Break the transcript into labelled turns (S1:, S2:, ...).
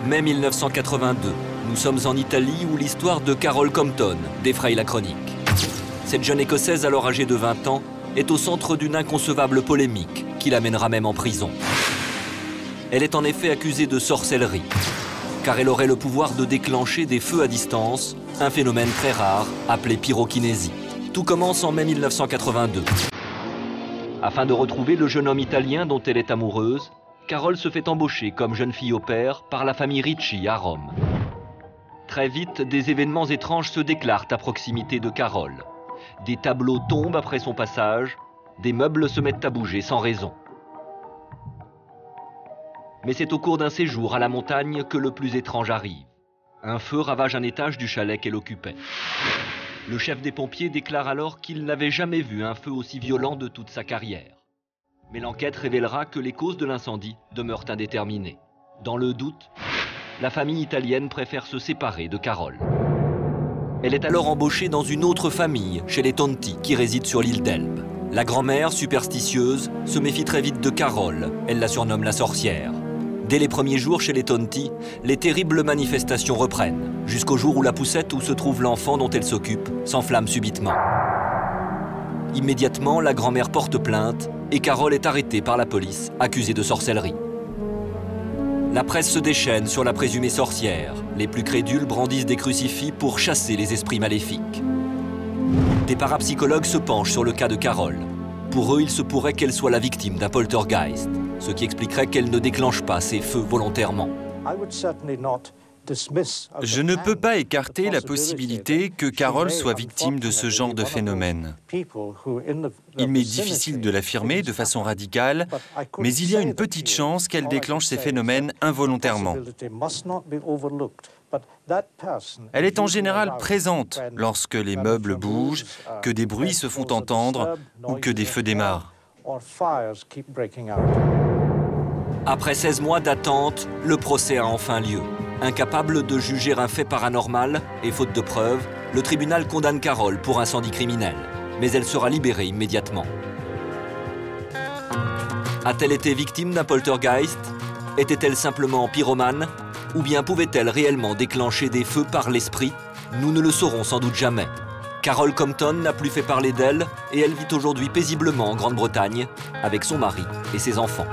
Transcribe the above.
S1: Mai 1982, nous sommes en Italie où l'histoire de Carol Compton défraye la chronique. Cette jeune Écossaise, alors âgée de 20 ans, est au centre d'une inconcevable polémique qui l'amènera même en prison. Elle est en effet accusée de sorcellerie, car elle aurait le pouvoir de déclencher des feux à distance, un phénomène très rare appelé pyrokinésie. Tout commence en mai 1982. Afin de retrouver le jeune homme italien dont elle est amoureuse, Carol se fait embaucher comme jeune fille au pair par la famille Ricci à Rome. Très vite, des événements étranges se déclarent à proximité de Carol. Des tableaux tombent après son passage, des meubles se mettent à bouger sans raison. Mais c'est au cours d'un séjour à la montagne que le plus étrange arrive. Un feu ravage un étage du chalet qu'elle occupait. Le chef des pompiers déclare alors qu'il n'avait jamais vu un feu aussi violent de toute sa carrière. Mais l'enquête révélera que les causes de l'incendie demeurent indéterminées. Dans le doute, la famille italienne préfère se séparer de Carol. Elle est alors embauchée dans une autre famille, chez les Tonti, qui résident sur l'île d'Elbe. La grand-mère, superstitieuse, se méfie très vite de Carol. Elle la surnomme la sorcière. Dès les premiers jours chez les Tonti, les terribles manifestations reprennent, jusqu'au jour où la poussette où se trouve l'enfant dont elle s'occupe s'enflamme subitement. Immédiatement, la grand-mère porte plainte et Carol est arrêtée par la police, accusée de sorcellerie. La presse se déchaîne sur la présumée sorcière. Les plus crédules brandissent des crucifix pour chasser les esprits maléfiques. Des parapsychologues se penchent sur le cas de Carol. Pour eux, il se pourrait qu'elle soit la victime d'un poltergeist, ce qui expliquerait qu'elle ne déclenche pas ces feux volontairement.
S2: Je ne peux pas écarter la possibilité que Carol soit victime de ce genre de phénomène. Il m'est difficile de l'affirmer de façon radicale, mais il y a une petite chance qu'elle déclenche ces phénomènes involontairement. Elle est en général présente lorsque les meubles bougent, que des bruits se font entendre ou que des feux démarrent.
S1: Après 16 mois d'attente, le procès a enfin lieu. Incapable de juger un fait paranormal et faute de preuves, le tribunal condamne Carol pour incendie criminel. Mais elle sera libérée immédiatement. A-t-elle été victime d'un poltergeist? Était-elle simplement pyromane? Ou bien pouvait-elle réellement déclencher des feux par l'esprit? Nous ne le saurons sans doute jamais. Carol Compton n'a plus fait parler d'elle et elle vit aujourd'hui paisiblement en Grande-Bretagne avec son mari et ses enfants.